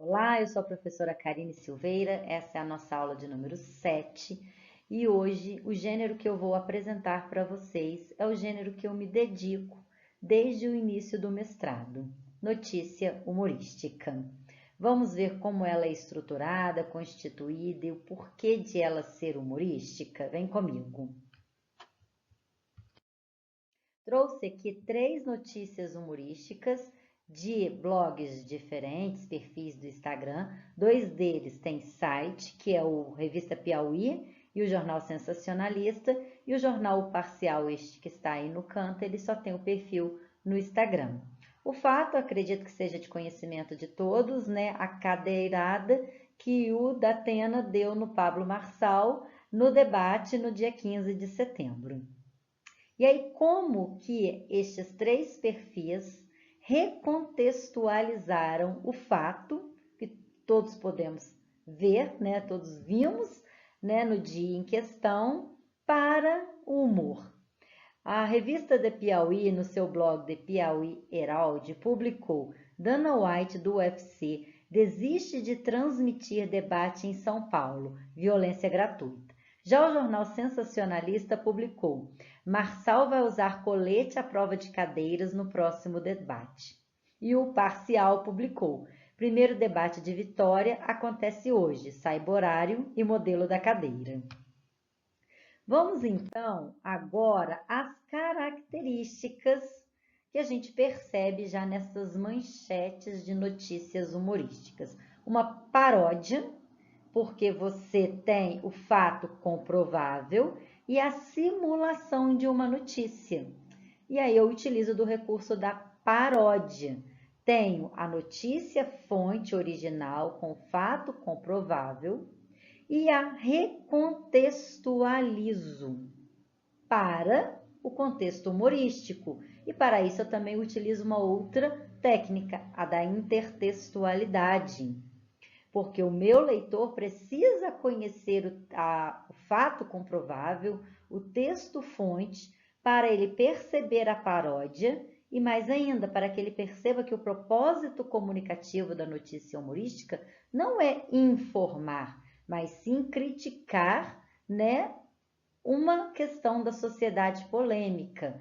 Olá, eu sou a professora Karine Silveira, essa é a nossa aula de número 7 e hoje o gênero que eu vou apresentar para vocês é o gênero que eu me dedico desde o início do mestrado, notícia humorística. Vamos ver como ela é estruturada, constituída e o porquê de ela ser humorística? Vem comigo. Trouxe aqui 3 notícias humorísticas de blogs diferentes, perfis do Instagram. 2 deles têm site, que é o Revista Piauí e o Jornal Sensacionalista, e o Jornal Parcial, este que está aí no canto, ele só tem o perfil no Instagram. O fato, acredito que seja de conhecimento de todos, né? A cadeirada que o Datena deu no Pablo Marçal no debate no dia 15 de setembro. E aí, como que estes 3 perfis recontextualizaram o fato que todos podemos ver, né? Todos vimos, né? No dia em questão, para o humor. A revista The Piauí, no seu blog The Piauí Herald, publicou: Dana White do UFC desiste de transmitir debate em São Paulo, violência gratuita. Já o jornal Sensacionalista publicou: Marçal vai usar colete à prova de cadeiras no próximo debate. E o Parcial publicou: primeiro debate de Vitória acontece hoje, saiba horário e modelo da cadeira. Vamos então agora às características que a gente percebe já nessas manchetes de notícias humorísticas. Uma paródia, porque você tem o fato comprovável e a simulação de uma notícia. E aí eu utilizo do recurso da paródia. Tenho a notícia fonte original com fato comprovável e a recontextualizo para o contexto humorístico. E para isso eu também utilizo uma outra técnica, a da intertextualidade, porque o meu leitor precisa conhecer o fato comprovável, o texto-fonte, para ele perceber a paródia e mais ainda, para que ele perceba que o propósito comunicativo da notícia humorística não é informar, mas sim criticar, né, uma questão da sociedade polêmica.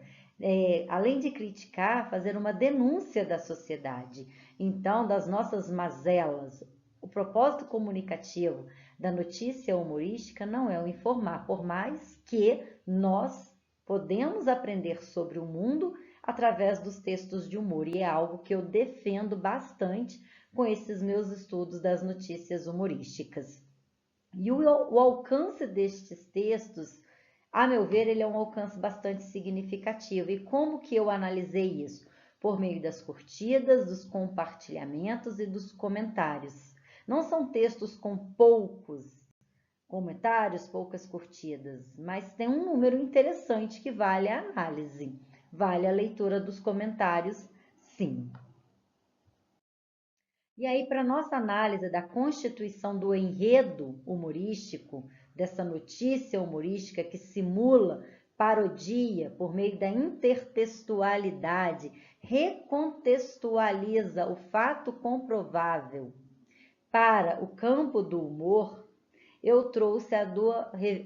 Além de criticar, fazer uma denúncia da sociedade. Então, das nossas mazelas. O propósito comunicativo da notícia humorística não é o informar, por mais que nós podemos aprender sobre o mundo através dos textos de humor, e é algo que eu defendo bastante com esses meus estudos das notícias humorísticas. E o alcance destes textos, a meu ver, ele é um alcance bastante significativo. E como que eu analisei isso? Por meio das curtidas, dos compartilhamentos e dos comentários. Não são textos com poucos comentários, poucas curtidas, mas tem um número interessante que vale a análise, vale a leitura dos comentários, sim. E aí, para nossa análise da constituição do enredo humorístico, dessa notícia humorística que simula parodia por meio da intertextualidade, recontextualiza o fato comprovável para o campo do humor, eu trouxe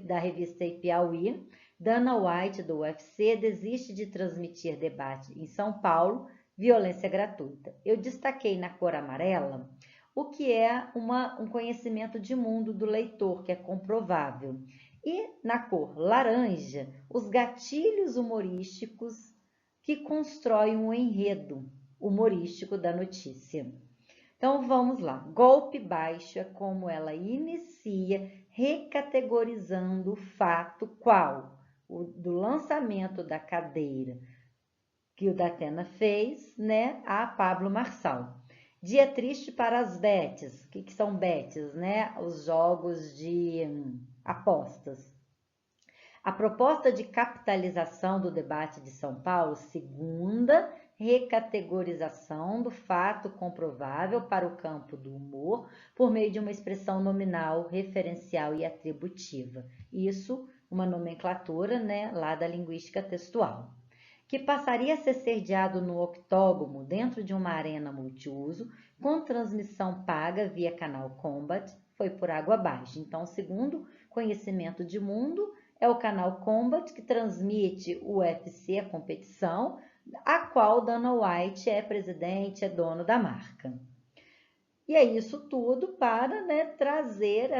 da revista Piauí. Dana White, do UFC, desiste de transmitir debate em São Paulo, violência gratuita. Eu destaquei na cor amarela o que é um conhecimento de mundo do leitor, que é comprovável. E na cor laranja, os gatilhos humorísticos que constroem um enredo humorístico da notícia. Então vamos lá. Golpe baixo é como ela inicia recategorizando o fato qual? O do lançamento da cadeira que o Datena fez, né, a Pablo Marçal. Dia triste para as bets. O que são bets, né? Os jogos de apostas. A proposta de capitalização do debate de São Paulo, segunda recategorização do fato comprovável para o campo do humor por meio de uma expressão nominal, referencial e atributiva. Isso, uma nomenclatura, né, lá da linguística textual. que passaria a ser sediado no octógono dentro de uma arena multiuso, com transmissão paga via canal Combat, foi por água abaixo. Então, segundo conhecimento de mundo, é o canal Combat que transmite o UFC, a competição, a qual Dana White é presidente, é dono da marca. E é isso tudo para, né, trazer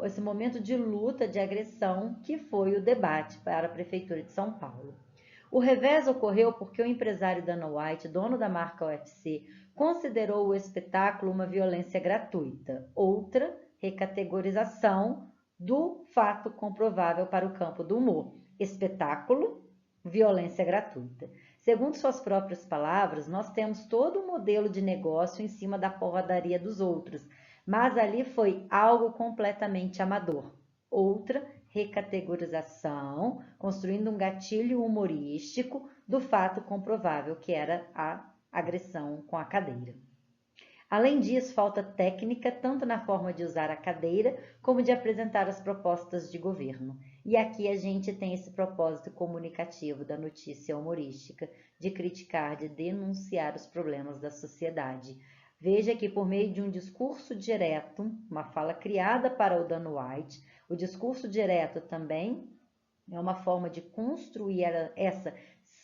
esse momento de luta, de agressão, que foi o debate para a Prefeitura de São Paulo. O revés ocorreu porque o empresário Dana White, dono da marca UFC, considerou o espetáculo uma violência gratuita, outra recategorização do fato comprovável para o campo do humor. Espetáculo, violência gratuita. Segundo suas próprias palavras, nós temos todo um modelo de negócio em cima da porradaria dos outros, mas ali foi algo completamente amador. Outra recategorização, construindo um gatilho humorístico do fato comprovável, que era a agressão com a cadeira. Além disso, falta técnica tanto na forma de usar a cadeira como de apresentar as propostas de governo. E aqui a gente tem esse propósito comunicativo da notícia humorística, de criticar, de denunciar os problemas da sociedade. Veja que por meio de um discurso direto, uma fala criada para o Dana White, o discurso direto também é uma forma de construir essa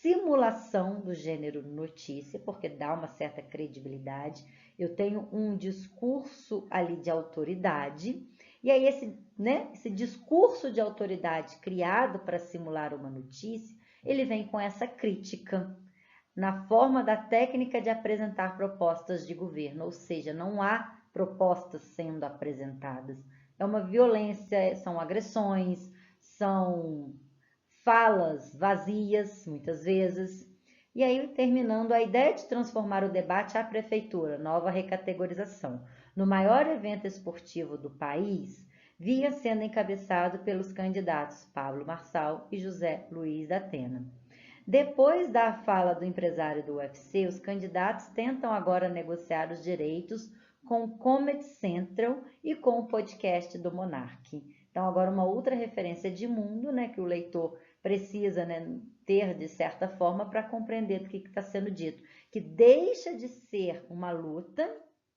simulação do gênero notícia, porque dá uma certa credibilidade. Eu tenho um discurso ali de autoridade, e aí esse discurso de autoridade criado para simular uma notícia, ele vem com essa crítica na forma da técnica de apresentar propostas de governo, ou seja, não há propostas sendo apresentadas. É uma violência, são agressões, são falas vazias, muitas vezes. E aí, terminando, a ideia de transformar o debate à prefeitura, nova recategorização, no maior evento esportivo do país, vinha sendo encabeçado pelos candidatos Pablo Marçal e José Luiz da Atena. Depois da fala do empresário do UFC, os candidatos tentam agora negociar os direitos com o Comedy Central e com o podcast do Monark. Então, agora uma outra referência de mundo, né, que o leitor precisa, né, ter de certa forma para compreender do que está sendo dito, que deixa de ser uma luta,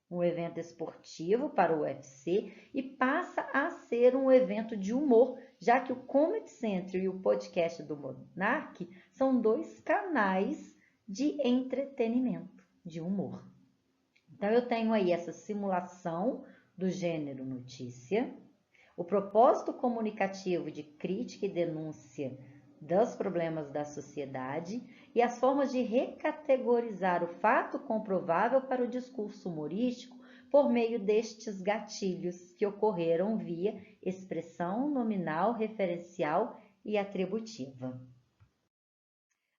um evento esportivo para o UFC e passa a ser um evento de humor, já que o Comedy Central e o podcast do Monark são dois canais de entretenimento, de humor. Então, eu tenho aí essa simulação do gênero notícia, o propósito comunicativo de crítica e denúncia dos problemas da sociedade e as formas de recategorizar o fato comprovável para o discurso humorístico por meio destes gatilhos que ocorreram via expressão nominal, referencial e atributiva.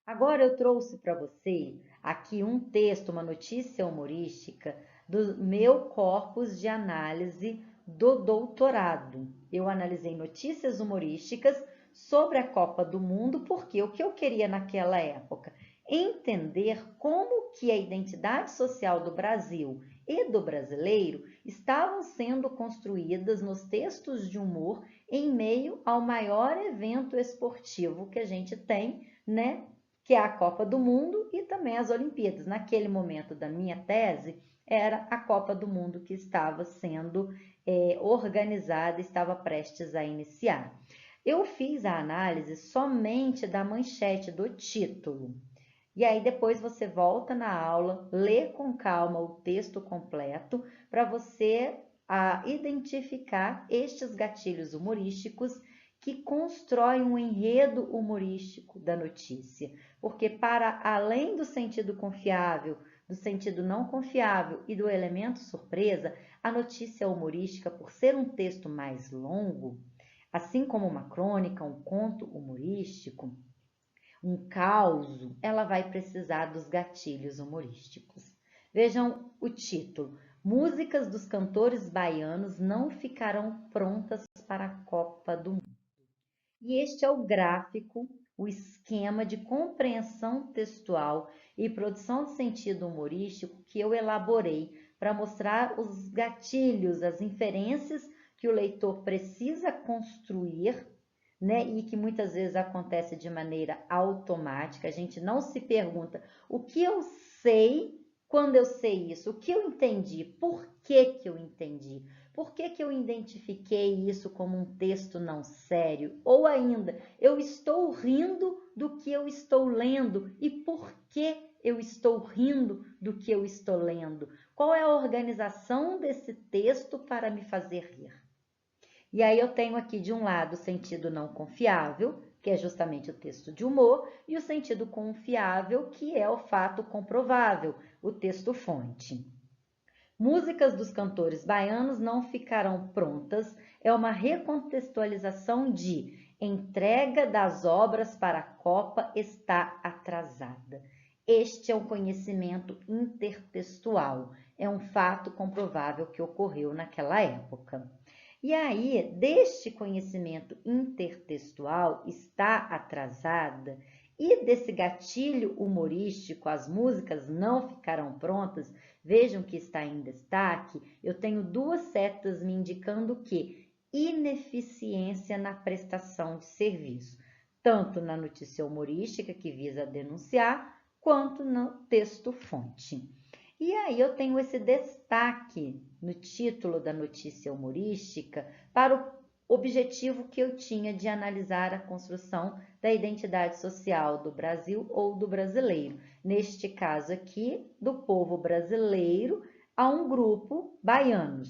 Agora eu trouxe para você aqui um texto, uma notícia humorística do meu corpus de análise do doutorado. Eu analisei notícias humorísticas sobre a Copa do Mundo, porque o que eu queria naquela época? Entender como que a identidade social do Brasil e do brasileiro estavam sendo construídas nos textos de humor em meio ao maior evento esportivo que a gente tem, né? Que é a Copa do Mundo e também as Olimpíadas. Naquele momento da minha tese, era a Copa do Mundo que estava sendo organizada, estava prestes a iniciar. Eu fiz a análise somente da manchete, do título. E aí depois você volta na aula, lê com calma o texto completo para você identificar estes gatilhos humorísticos que constroem um enredo humorístico da notícia. Porque para além do sentido confiável, do sentido não confiável e do elemento surpresa, a notícia humorística, por ser um texto mais longo, assim como uma crônica, um conto humorístico, um caos, ela vai precisar dos gatilhos humorísticos. Vejam o título: Músicas dos cantores baianos não ficarão prontas para a Copa do Mundo. E este é o gráfico, o esquema de compreensão textual e produção de sentido humorístico que eu elaborei para mostrar os gatilhos, as inferências que o leitor precisa construir né? E que muitas vezes acontece de maneira automática. A gente não se pergunta o que eu sei quando eu sei isso, o que eu entendi, por que que eu entendi, por que que eu identifiquei isso como um texto não sério, ou ainda, eu estou rindo do que eu estou lendo e por que eu estou rindo do que eu estou lendo? Qual é a organização desse texto para me fazer rir? E aí eu tenho aqui de um lado o sentido não confiável, que é justamente o texto de humor, e o sentido confiável, que é o fato comprovável, o texto-fonte. Músicas dos cantores baianos não ficarão prontas, é uma recontextualização de entrega das obras para a Copa está atrasada. Este é um conhecimento intertextual, é um fato comprovável que ocorreu naquela época. E aí, deste conhecimento intertextual está atrasada e desse gatilho humorístico, as músicas não ficarão prontas, vejam que está em destaque, eu tenho duas setas me indicando que ineficiência na prestação de serviço, tanto na notícia humorística, que visa denunciar, quanto no texto-fonte. E aí eu tenho esse destaque no título da notícia humorística para o objetivo que eu tinha de analisar a construção da identidade social do Brasil ou do brasileiro. Neste caso aqui, do povo brasileiro a um grupo baianos.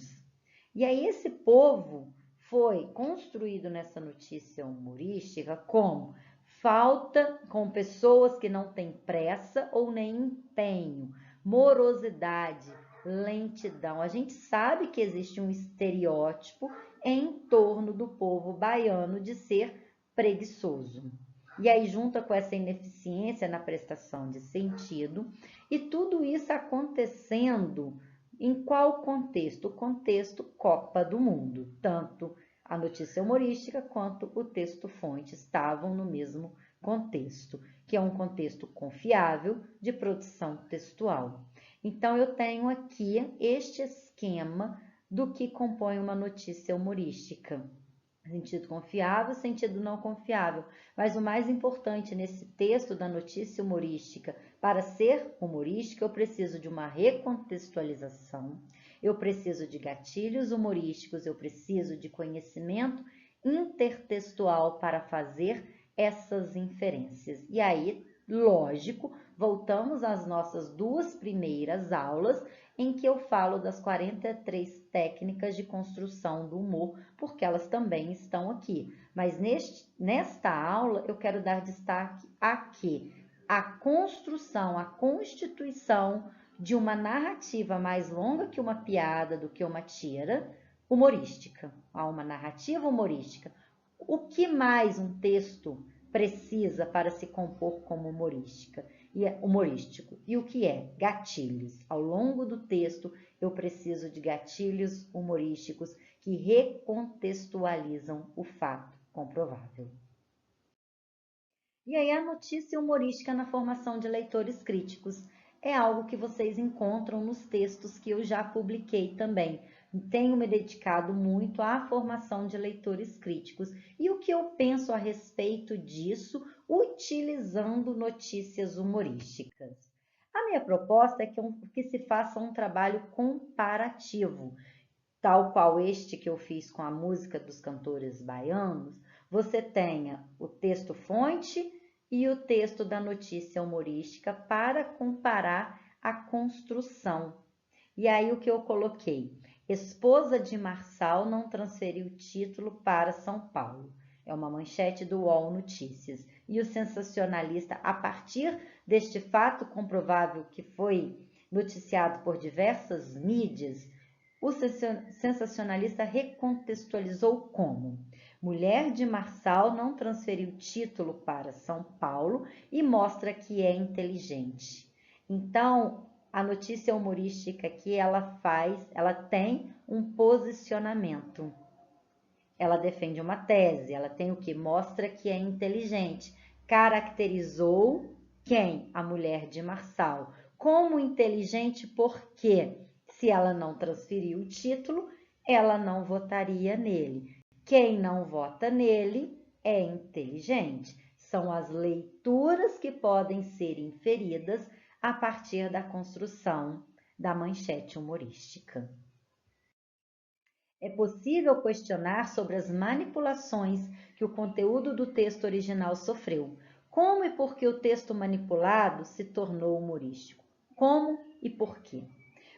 E aí esse povo foi construído nessa notícia humorística como falta com pessoas que não têm pressa ou nem empenho, morosidade, lentidão. A gente sabe que existe um estereótipo em torno do povo baiano de ser preguiçoso. E aí, junta com essa ineficiência na prestação de sentido, e tudo isso acontecendo em qual contexto? O contexto Copa do Mundo. Tanto a notícia humorística quanto o texto-fonte estavam no mesmo contexto, que é um contexto confiável de produção textual. Então, eu tenho aqui este esquema do que compõe uma notícia humorística. Sentido confiável, sentido não confiável. Mas o mais importante nesse texto da notícia humorística, para ser humorística, eu preciso de uma recontextualização, eu preciso de gatilhos humorísticos, eu preciso de conhecimento intertextual para fazer essas inferências. E aí, lógico, voltamos às nossas duas primeiras aulas, em que eu falo das 43 técnicas de construção do humor, porque elas também estão aqui. Mas nesta aula eu quero dar destaque aqui a construção, a constituição de uma narrativa mais longa que uma piada, do que uma tira, humorística. Há uma narrativa humorística. O que mais um texto precisa para se compor como humorístico? E o que é? Gatilhos. Ao longo do texto, eu preciso de gatilhos humorísticos que recontextualizam o fato comprovável. E aí, a notícia humorística na formação de leitores críticos é algo que vocês encontram nos textos que eu já publiquei também. Tenho me dedicado muito à formação de leitores críticos e o que eu penso a respeito disso utilizando notícias humorísticas. A minha proposta é que se faça um trabalho comparativo, tal qual este que eu fiz com a música dos cantores baianos. Você tenha o texto-fonte e o texto da notícia humorística para comparar a construção. E aí o que eu coloquei? Esposa de Marçal não transferiu título para São Paulo. É uma manchete do UOL Notícias. E o sensacionalista, a partir deste fato comprovável que foi noticiado por diversas mídias, o sensacionalista recontextualizou como: mulher de Marçal não transferiu título para São Paulo e mostra que é inteligente. Então, a notícia humorística que ela tem um posicionamento. Ela defende uma tese, ela tem o que? Mostra que é inteligente. Caracterizou quem? A mulher de Marçal. Como inteligente, porque se ela não transferiu o título, ela não votaria nele. Quem não vota nele é inteligente. São as leituras que podem ser inferidas a partir da construção da manchete humorística. É possível questionar sobre as manipulações que o conteúdo do texto original sofreu. Como e por que o texto manipulado se tornou humorístico? Como e por quê?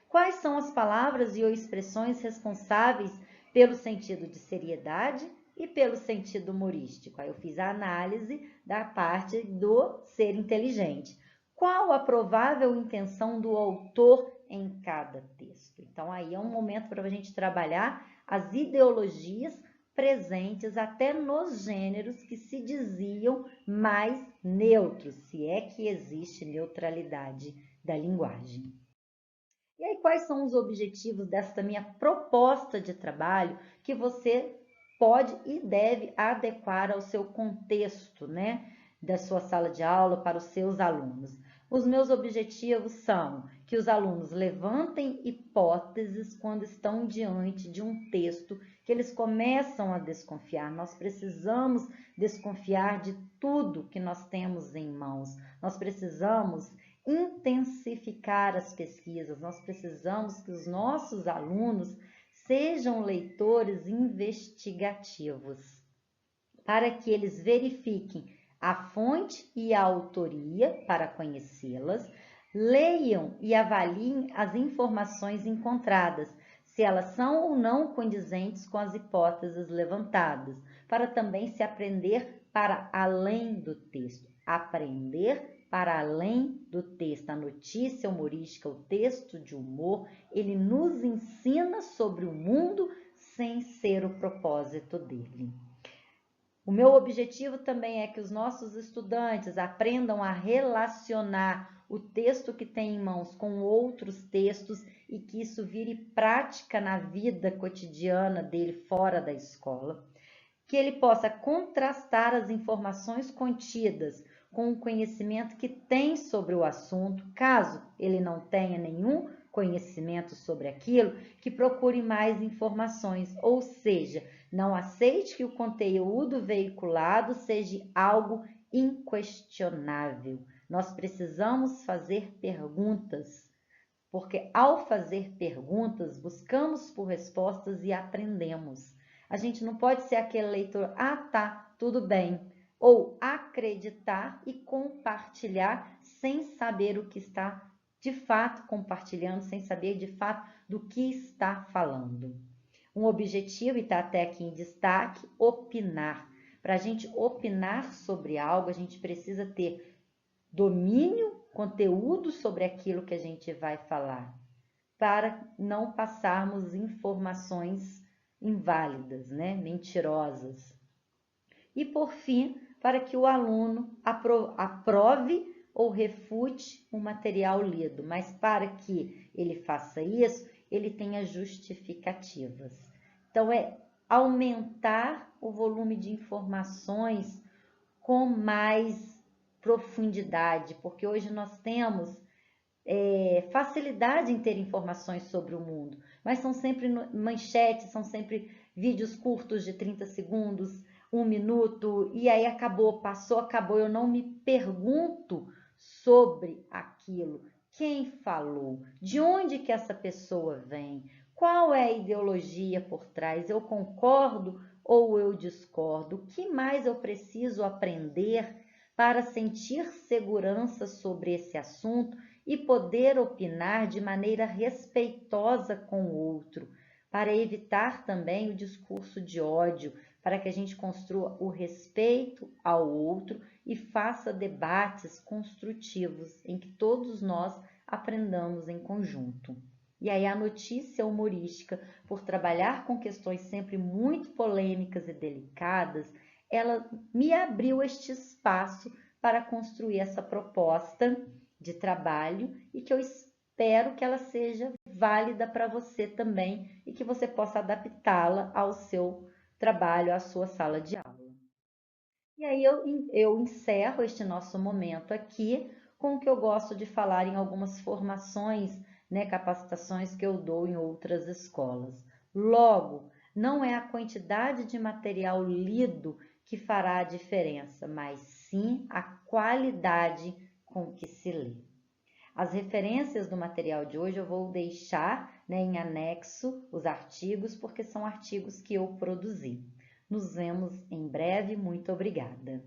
Quais são as palavras e ou expressões responsáveis pelo sentido de seriedade e pelo sentido humorístico? Aí eu fiz a análise da parte do ser inteligente. Qual a provável intenção do autor em cada texto? Então, aí é um momento para a gente trabalhar as ideologias presentes até nos gêneros que se diziam mais neutros, se é que existe neutralidade da linguagem. E aí, quais são os objetivos desta minha proposta de trabalho que você pode e deve adequar ao seu contexto, né, da sua sala de aula para os seus alunos? Os meus objetivos são que os alunos levantem hipóteses quando estão diante de um texto que eles começam a desconfiar. Nós precisamos desconfiar de tudo que nós temos em mãos. Nós precisamos intensificar as pesquisas, nós precisamos que os nossos alunos sejam leitores investigativos, para que eles verifiquem a fonte e a autoria para conhecê-las, leiam e avaliem as informações encontradas, se elas são ou não condizentes com as hipóteses levantadas, para também se aprender para além do texto, aprender para além do texto. A notícia humorística, o texto de humor, ele nos ensina sobre o mundo sem ser o propósito dele. O meu objetivo também é que os nossos estudantes aprendam a relacionar o texto que tem em mãos com outros textos e que isso vire prática na vida cotidiana dele fora da escola. Que ele possa contrastar as informações contidas com o conhecimento que tem sobre o assunto, caso ele não tenha nenhum conhecimento sobre aquilo, que procure mais informações, ou seja, não aceite que o conteúdo veiculado seja algo inquestionável. Nós precisamos fazer perguntas, porque ao fazer perguntas, buscamos por respostas e aprendemos. A gente não pode ser aquele leitor, ah tá, tudo bem, ou acreditar e compartilhar sem saber o que está de fato compartilhando, sem saber de fato do que está falando. Um objetivo, e está até aqui em destaque, opinar. Para a gente opinar sobre algo, a gente precisa ter domínio, conteúdo sobre aquilo que a gente vai falar, para não passarmos informações inválidas, né? Mentirosas. E, por fim, para que o aluno aprove ou refute o material lido, mas para que ele faça isso, ele tenha justificativas. Então, é aumentar o volume de informações com mais profundidade, porque hoje nós temos facilidade em ter informações sobre o mundo, mas são sempre manchetes, são sempre vídeos curtos de 30 segundos, 1 minuto, e aí acabou, passou, acabou. Eu não me pergunto sobre aquilo, quem falou, de onde que essa pessoa vem, qual é a ideologia por trás, eu concordo ou eu discordo, o que mais eu preciso aprender para sentir segurança sobre esse assunto e poder opinar de maneira respeitosa com o outro, para evitar também o discurso de ódio, para que a gente construa o respeito ao outro e faça debates construtivos em que todos nós aprendamos em conjunto. E aí a notícia humorística, por trabalhar com questões sempre muito polêmicas e delicadas, ela me abriu este espaço para construir essa proposta de trabalho e que eu espero que ela seja válida para você também e que você possa adaptá-la ao seu trabalho, à sua sala de aula. E aí eu encerro este nosso momento aqui com o que eu gosto de falar em algumas formações, né, capacitações que eu dou em outras escolas. Logo, não é a quantidade de material lido que fará a diferença, mas sim a qualidade com que se lê. As referências do material de hoje eu vou deixar, né, em anexo os artigos, porque são artigos que eu produzi. Nos vemos em breve. Muito obrigada.